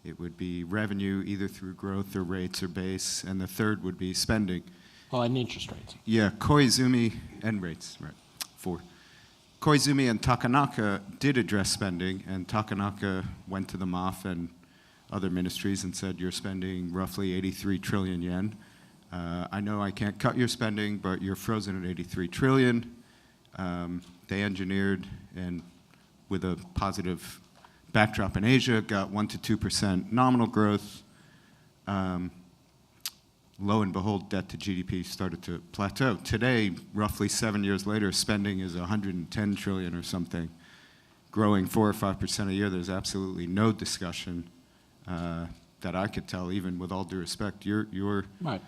it would be revenue, either through growth or rates or base, and the third would be spending. Oh, and interest rates. Yeah, Koizumi and rates, right, four. Koizumi and Takanaka did address spending, and Takanaka went to the MOF and other ministries and said, you're spending roughly 83 trillion yen. I know I can't cut your spending, but you're frozen at 83 trillion. They engineered, and with a positive backdrop in Asia, got 1% to 2% nominal growth. Lo and behold, debt to GDP started to plateau. Today, roughly 7 years later, spending is 110 trillion or something, growing 4 or 5% a year. There's absolutely no discussion that I could tell, even with all due respect. You're Right.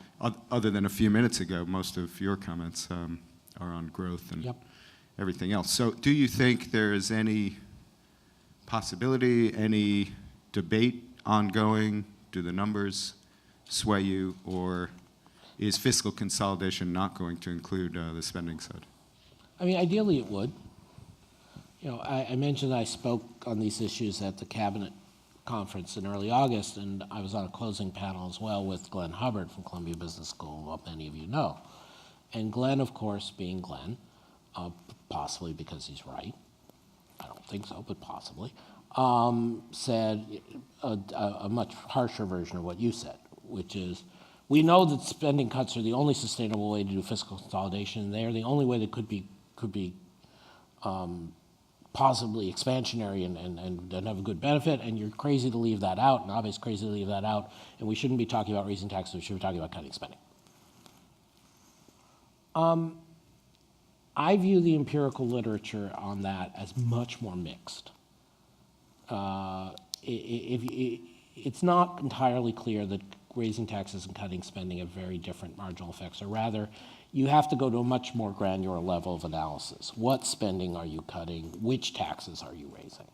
Other than a few minutes ago, most of your comments are on growth and Yep. everything else. So do you think there is any possibility, any debate ongoing? Do the numbers sway you, or is fiscal consolidation not going to include the spending side? I mean, ideally it would. You know, I mentioned I spoke on these issues at the cabinet conference in early August, and I was on a closing panel as well with Glenn Hubbard from Columbia Business School, what many of you know. And Glenn, of course, being Glenn, possibly because he's right, I don't think so, but possibly, said a much harsher version of what you said, which is, we know that spending cuts are the only sustainable way to do fiscal consolidation. They are the only way that could be possibly expansionary and have a good benefit, and you're crazy to leave that out, and Abe's crazy to leave that out, and we shouldn't be talking about raising taxes, we should be talking about cutting spending. I view the empirical literature on that as much more mixed. It's not entirely clear that raising taxes and cutting spending have very different marginal effects, or rather, you have to go to a much more granular level of analysis. What spending are you cutting? Which taxes are you raising?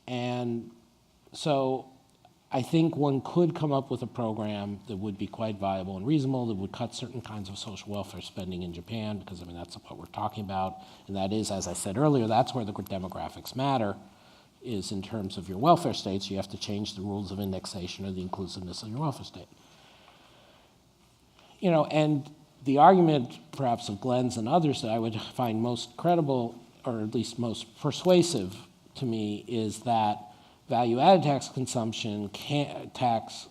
And so I think one could come up with a program that would be quite viable and reasonable, that would cut certain kinds of social welfare spending in Japan, because I mean, that's what we're talking about. And that is, as I said earlier, that's where the demographics matter, is in terms of your welfare states. You have to change the rules of indexation or the inclusiveness of your welfare state. You know, and the argument perhaps of Glenn's and others that I would find most credible, or at least most persuasive to me, is that value-added tax consumption tax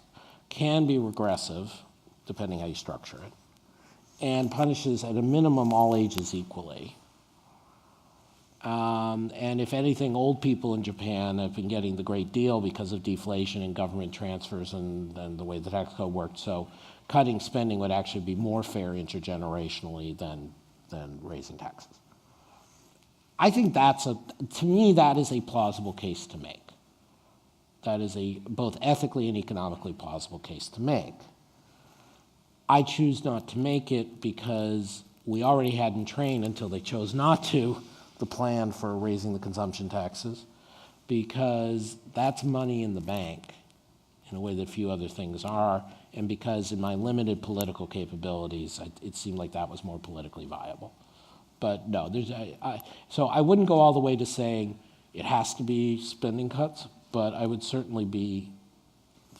can be regressive, depending how you structure it, and punishes at a minimum all ages equally. And if anything, old people in Japan have been getting the great deal because of deflation and government transfers and the way the tax code worked. So cutting spending would actually be more fair intergenerationally than raising taxes. I think to me, that is a plausible case to make. That is a both ethically and economically plausible case to make. I choose not to make it because we already had in train, until they chose not to, the plan for raising the consumption taxes, because that's money in the bank in a way that few other things are, and because in my limited political capabilities, it seemed like that was more politically viable. But no, so I wouldn't go all the way to saying it has to be spending cuts, but I would certainly be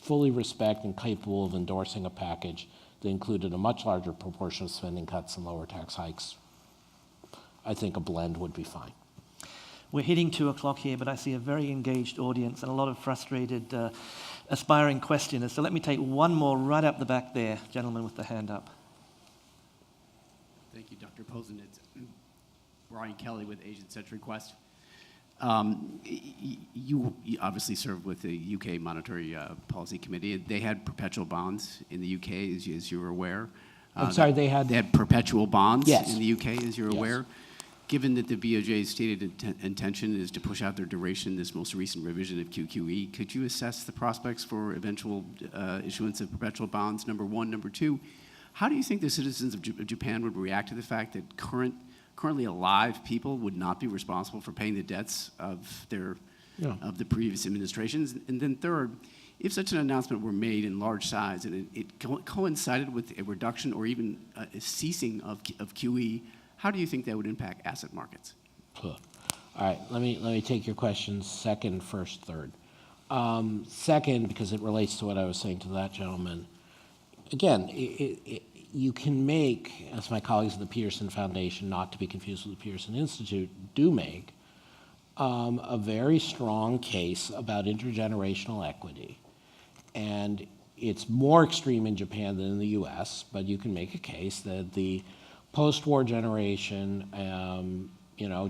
fully respect and capable of endorsing a package that included a much larger proportion of spending cuts and lower tax hikes. I think a blend would be fine. We're hitting 2 o'clock here, but I see a very engaged audience and a lot of frustrated, aspiring questioners. So let me take one more right up the back there, gentleman with the hand up. Thank you, Dr. Posen. It's Brian Kelly with Asian Century Quest. You obviously served with the UK Monetary Policy Committee. They had perpetual bonds in the UK, as you were aware. I'm sorry, they had perpetual bonds Yes. in the UK, as you're Yes. aware. Given that the BOJ's stated intention is to push out their duration, this most recent revision of QQE, could you assess the prospects for eventual issuance of perpetual bonds, number one? Number two, how do you think the citizens of Japan would react to the fact that currently alive people would not be responsible for paying the debts of of the previous administrations? And then third, if such an announcement were made in large size and it coincided with a reduction or even a ceasing of QE, how do you think that would impact asset markets? All right, let me take your questions second, first, third. Second, because it relates to what I was saying to that gentleman. Again, you can make, as my colleagues at the Peterson Foundation, not to be confused with the Peterson Institute, do make a very strong case about intergenerational equity. And it's more extreme in Japan than in the US, but you can make a case that the post-war generation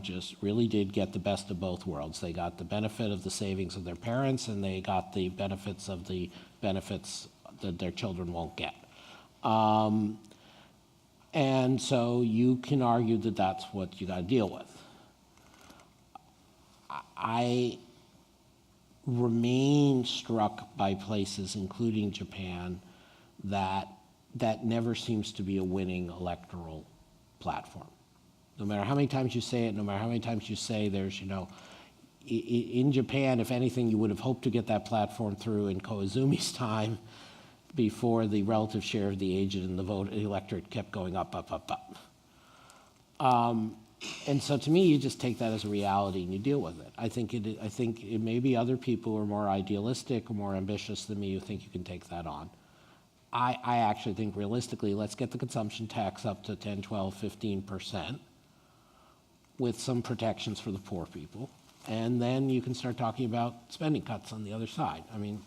just really did get the best of both worlds. They got the benefit of the savings of their parents, and they got the benefits of the benefits that their children won't get. And so you can argue that that's what you got to deal with. I remain struck by places, including Japan, that never seems to be a winning electoral platform. No matter how many times you say it, no matter how many times you say there's, in Japan, if anything, you would have hoped to get that platform through in Koizumi's time before the relative share of the aged and the electorate kept going up, up, up, up. And so to me, you just take that as a reality and you deal with it. I think it may be other people who are more idealistic or more ambitious than me who think you can take that on. I actually think realistically, let's get the consumption tax up to 10, 12, 15% with some protections for the poor people. And then you can start talking about spending cuts on the other side. I mean,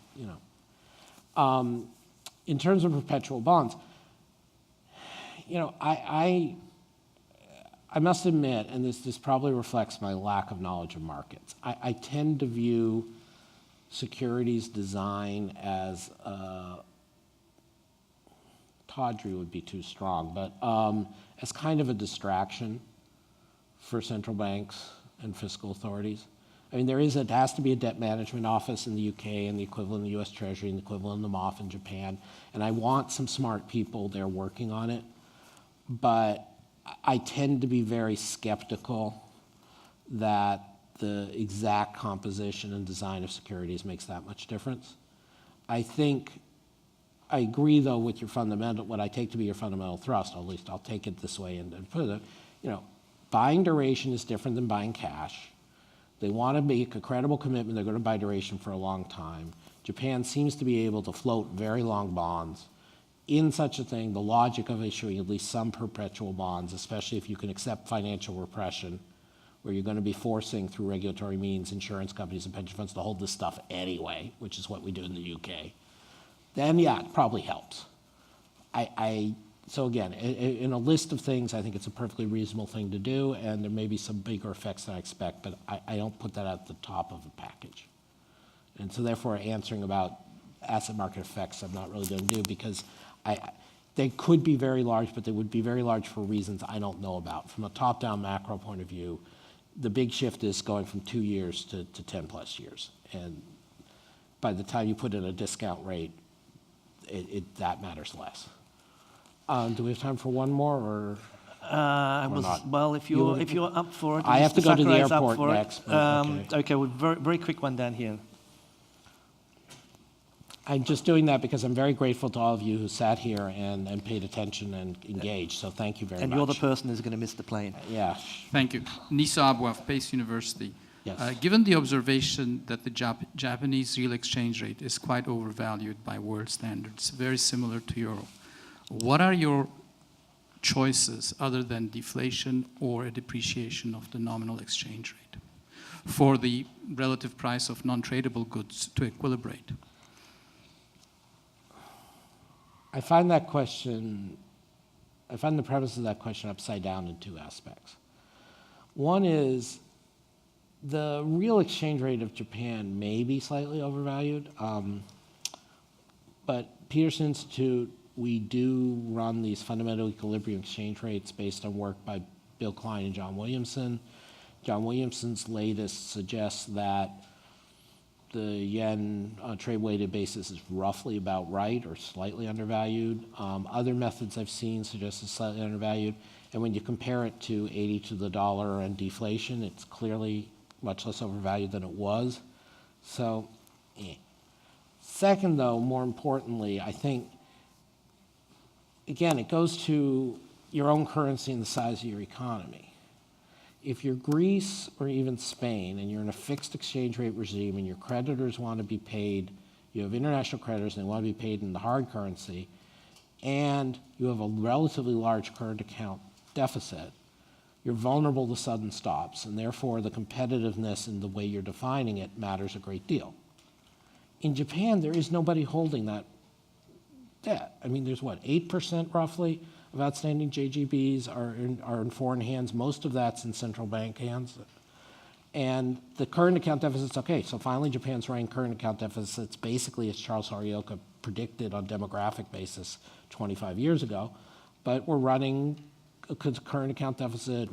in terms of perpetual bonds, I must admit, and this probably reflects my lack of knowledge of markets, I tend to view securities design as, tawdry would be too strong, but as kind of a distraction for central banks and fiscal authorities. I mean, there has to be a debt management office in the UK and the equivalent in the US Treasury and the equivalent in the MOF in Japan, and I want some smart people there working on it, but I tend to be very skeptical that the exact composition and design of securities makes that much difference. I agree, though, with your what I take to be your fundamental thrust, at least I'll take it this way and put it, buying duration is different than buying cash. They want to make a credible commitment they're going to buy duration for a long time. Japan seems to be able to float very long bonds. In such a thing, the logic of issuing at least some perpetual bonds, especially if you can accept financial repression, where you're going to be forcing through regulatory means insurance companies and pension funds to hold this stuff anyway, which is what we do in the UK, then yeah, it probably helps. So again, in a list of things, I think it's a perfectly reasonable thing to do, and there may be some bigger effects than I expect, but I don't put that at the top of the package. And so therefore, answering about asset market effects, I'm not really going to do, because they could be very large, but they would be very large for reasons I don't know about. From a top-down macro point of view, the big shift is going from 2 years to 10 plus years. And by the time you put in a discount rate, that matters less. Do we have time for one more, or not? Well, if you're up for it, I have to go to the Sakurai's up airport for it. next, but Okay, well, very quick one down here. I'm just doing that because I'm very grateful to all of you who sat here and paid attention and engaged, so thank you very much. And you're the person who's going to miss the plane. Yeah. Thank you. Nisa Abwa of Pace University. Yes. Given the observation that the Japanese real exchange rate is quite overvalued by world standards, very similar to euro, what are your choices other than deflation or a depreciation of the nominal exchange rate for the relative price of non-tradable goods to equilibrate? I find the premise of that question upside down in two aspects. One is the real exchange rate of Japan may be slightly overvalued, but Peterson Institute, we do run these fundamental equilibrium exchange rates based on work by Bill Klein and John Williamson. John Williamson's latest suggests that the yen on a trade-weighted basis is roughly about right or slightly undervalued. Other methods I've seen suggest it's slightly undervalued. And when you compare it to 80 to the dollar and deflation, it's clearly much less overvalued than it was. So, Second, though, more importantly, I think, again, it goes to your own currency and the size of your economy. If you're Greece or even Spain and you're in a fixed exchange rate regime and your creditors want to be paid, you have international creditors and they want to be paid in the hard currency, and you have a relatively large current account deficit, you're vulnerable to sudden stops, and therefore the competitiveness in the way you're defining it matters a great deal. In Japan, there is nobody holding that debt. I mean, there's what, 8% roughly of outstanding JGBs are in foreign hands. Most of that's in central bank hands. And the current account deficit's okay. So finally, Japan's running current account deficits basically as Charles Horioka predicted on demographic basis 25 years ago. But we're running a current account deficit